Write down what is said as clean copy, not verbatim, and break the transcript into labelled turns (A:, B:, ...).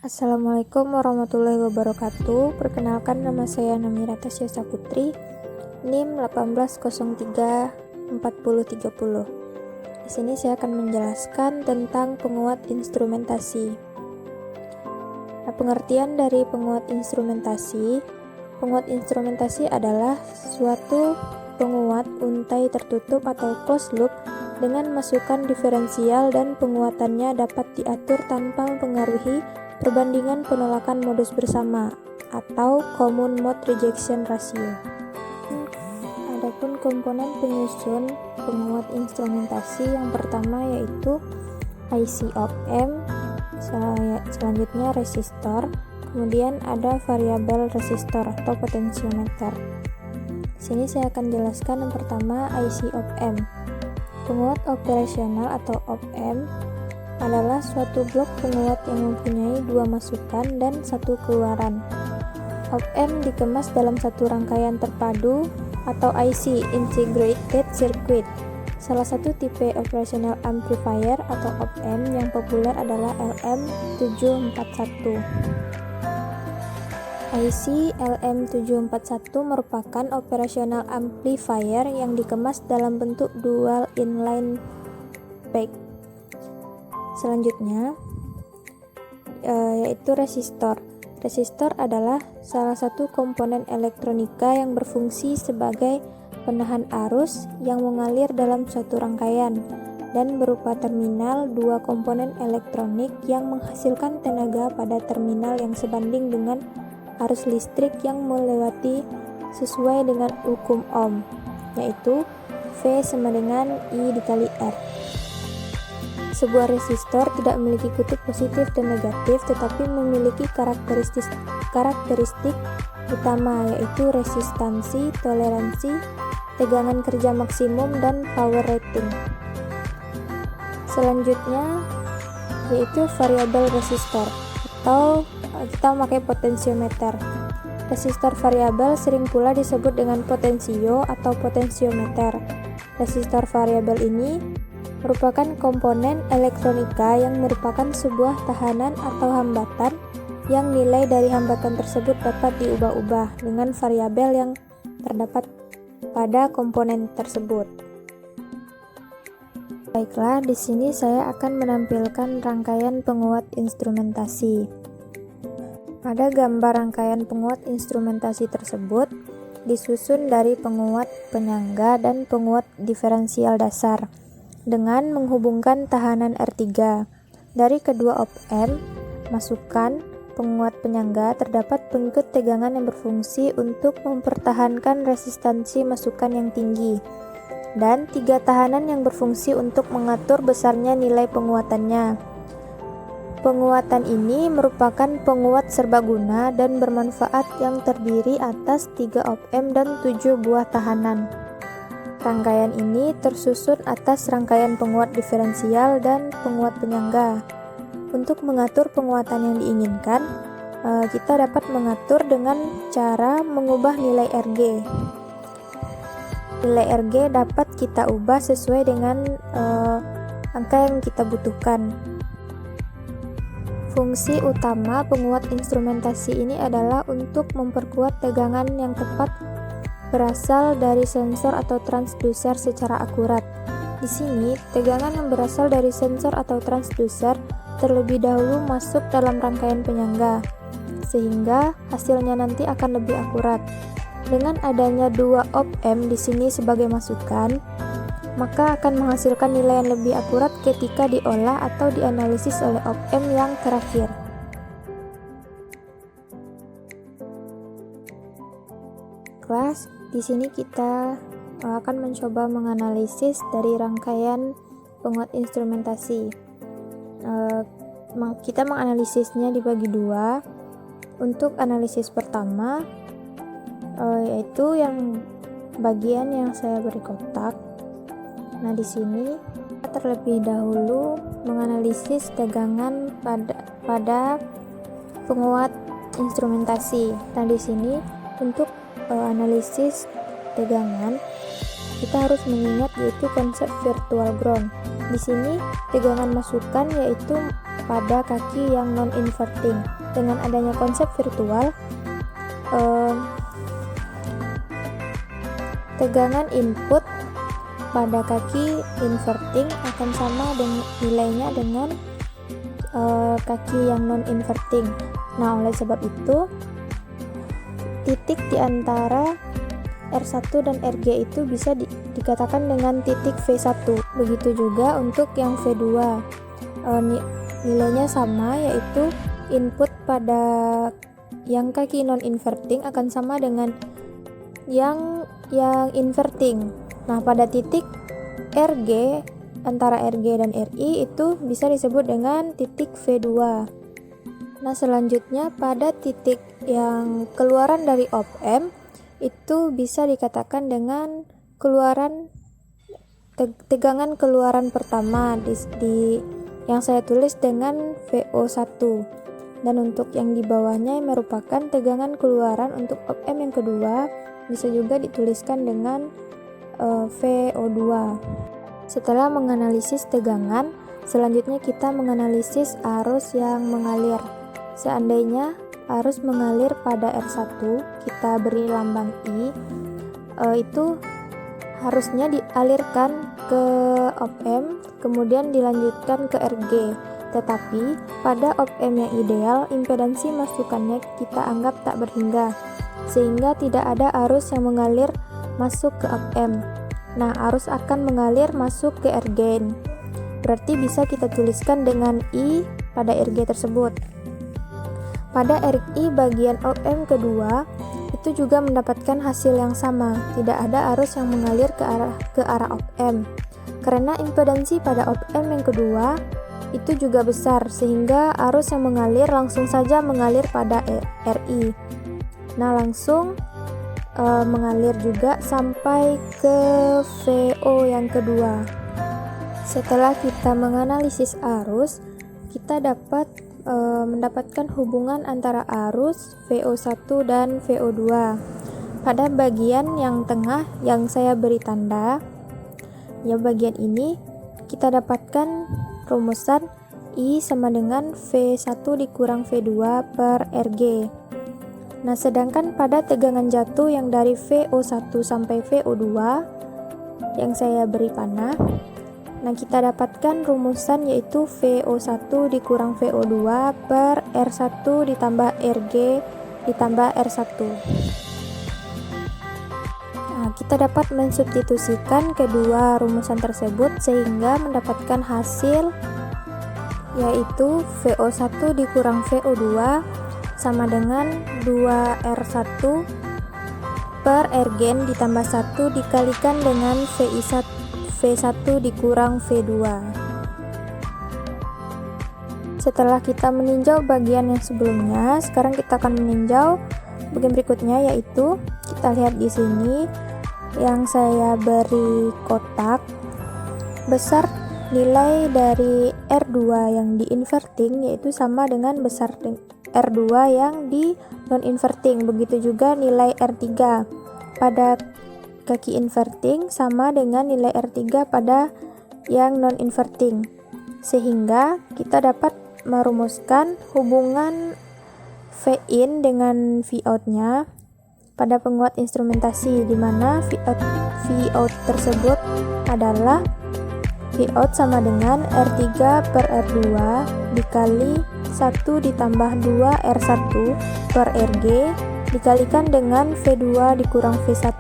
A: Assalamualaikum warahmatullahi wabarakatuh. Perkenalkan, nama saya Namira Tasya Saputri, NIM 18034030. Di sini saya akan menjelaskan tentang penguat instrumentasi. Nah, pengertian dari penguat instrumentasi. Penguat instrumentasi adalah suatu penguat untai tertutup atau closed loop dengan masukan diferensial dan penguatannya dapat diatur tanpa mempengaruhi perbandingan penolakan modus bersama atau common mode rejection ratio. Adapun komponen penyusun penguat instrumentasi yang pertama yaitu IC op-amp, selanjutnya resistor, kemudian ada variabel resistor atau potensiometer. Di sini saya akan jelaskan yang pertama IC op-amp. Penguat operasional atau op-amp adalah suatu blok penguat yang mempunyai dua masukan dan satu keluaran. Op-amp dikemas dalam satu rangkaian terpadu atau IC integrated circuit. Salah satu tipe operational amplifier atau op-amp yang populer adalah LM741. IC LM741 merupakan operational amplifier yang dikemas dalam bentuk dual inline pack. Selanjutnya yaitu resistor. Resistor adalah salah satu komponen elektronika yang berfungsi sebagai penahan arus yang mengalir dalam suatu rangkaian dan berupa terminal dua komponen elektronik yang menghasilkan tenaga pada terminal yang sebanding dengan arus listrik yang melewati sesuai dengan hukum Ohm, yaitu V sama dengan I dikali R. Sebuah resistor tidak memiliki kutub positif dan negatif, tetapi memiliki karakteristik utama, yaitu resistansi, toleransi, tegangan kerja maksimum, dan power rating. Selanjutnya yaitu variabel resistor, atau kita memakai potensiometer. Resistor variabel sering pula disebut dengan potensio atau potensiometer. Resistor variabel ini merupakan komponen elektronika yang merupakan sebuah tahanan atau hambatan yang nilai dari hambatan tersebut dapat diubah-ubah dengan variabel yang terdapat pada komponen tersebut. Baiklah, di sini saya akan menampilkan rangkaian penguat instrumentasi. Pada gambar rangkaian penguat instrumentasi tersebut disusun dari penguat penyangga dan penguat diferensial dasar dengan menghubungkan tahanan R3. Dari kedua op-amp masukan penguat penyangga terdapat pengikut tegangan yang berfungsi untuk mempertahankan resistansi masukan yang tinggi, dan tiga tahanan yang berfungsi untuk mengatur besarnya nilai penguatannya. Penguatan ini merupakan penguat serbaguna dan bermanfaat yang terdiri atas 3 op-amp dan 7 buah tahanan. Rangkaian ini tersusun atas rangkaian penguat diferensial dan penguat penyangga. Untuk mengatur penguatan yang diinginkan, kita dapat mengatur dengan cara mengubah nilai RG. Nilai RG dapat kita ubah sesuai dengan angka yang kita butuhkan. Fungsi utama penguat instrumentasi ini adalah untuk memperkuat tegangan yang tepat berasal dari sensor atau transducer secara akurat. Di sini, tegangan yang berasal dari sensor atau transducer terlebih dahulu masuk dalam rangkaian penyangga, sehingga hasilnya nanti akan lebih akurat. Dengan adanya dua op-amp di sini sebagai masukan, maka akan menghasilkan nilai yang lebih akurat ketika diolah atau dianalisis oleh op-amp yang terakhir. Kelas, di sini kita akan mencoba menganalisis dari rangkaian penguat instrumentasi. Kita menganalisisnya dibagi dua. Untuk analisis pertama, yaitu yang bagian yang saya beri kotak. Nah, di sini kita terlebih dahulu menganalisis tegangan pada penguat instrumentasi. Nah, di sini untuk analisis tegangan kita harus mengingat yaitu konsep virtual ground. Di sini tegangan masukan yaitu pada kaki yang non-inverting. Dengan adanya konsep virtual, tegangan input pada kaki inverting akan sama dengan nilainya dengan kaki yang non-inverting. Nah, oleh sebab itu, titik di antara R1 dan RG itu bisa dikatakan dengan titik V1. Begitu juga untuk yang V2. Nilainya sama, yaitu input pada yang kaki non-inverting akan sama dengan yang inverting. Nah, pada titik RG, antara RG dan RI itu bisa disebut dengan titik V2. Nah, selanjutnya pada titik yang keluaran dari op-amp itu bisa dikatakan dengan tegangan keluaran pertama di yang saya tulis dengan VO1. Dan untuk yang di bawahnya merupakan tegangan keluaran untuk op-amp yang kedua, bisa juga dituliskan dengan VO2. Setelah menganalisis tegangan, selanjutnya kita menganalisis arus yang mengalir. Seandainya arus mengalir pada R1, kita beri lambang I, itu harusnya dialirkan ke op-amp, kemudian dilanjutkan ke RG. Tetapi pada op-amp yang ideal, impedansi masukannya kita anggap tak berhingga, sehingga tidak ada arus yang mengalir masuk ke op-amp. Nah, arus akan mengalir masuk ke RG. Berarti bisa kita tuliskan dengan I pada RG tersebut. Pada RI bagian op-amp kedua, itu juga mendapatkan hasil yang sama. Tidak ada arus yang mengalir ke arah op-amp. Karena impedansi pada op-amp yang kedua itu juga besar, sehingga arus yang mengalir langsung saja mengalir pada RI. Nah, langsung mengalir juga sampai ke VO yang kedua. Setelah kita menganalisis arus, kita dapat mendapatkan hubungan antara arus VO1 dan VO2. Pada bagian yang tengah yang saya beri tanda, ya bagian ini kita dapatkan rumusan I sama dengan V1 dikurang V2 per RG. Nah, sedangkan pada tegangan jatuh yang dari VO1 sampai VO2 yang saya beri panah, nah kita dapatkan rumusan yaitu VO1 dikurang VO2 per R1 ditambah RG ditambah R1. Nah, kita dapat mensubstitusikan kedua rumusan tersebut sehingga mendapatkan hasil yaitu VO1 dikurang VO2 sama dengan 2R1 per Rgen ditambah 1 dikalikan dengan V1 dikurang V2. Setelah kita meninjau bagian yang sebelumnya, sekarang kita akan meninjau bagian berikutnya, yaitu kita lihat di sini yang saya beri kotak. Besar nilai dari R2 yang di inverting yaitu sama dengan besar R2 yang di non-inverting. Begitu juga nilai R3 pada kaki inverting sama dengan nilai R3 pada yang non-inverting. Sehingga kita dapat merumuskan hubungan V-in dengan V-out-nya pada penguat instrumentasi, di mana V-out tersebut adalah V-out sama dengan R3 per R2 dikali 1 ditambah 2 R1 per Rg dikalikan dengan V2 dikurang V1.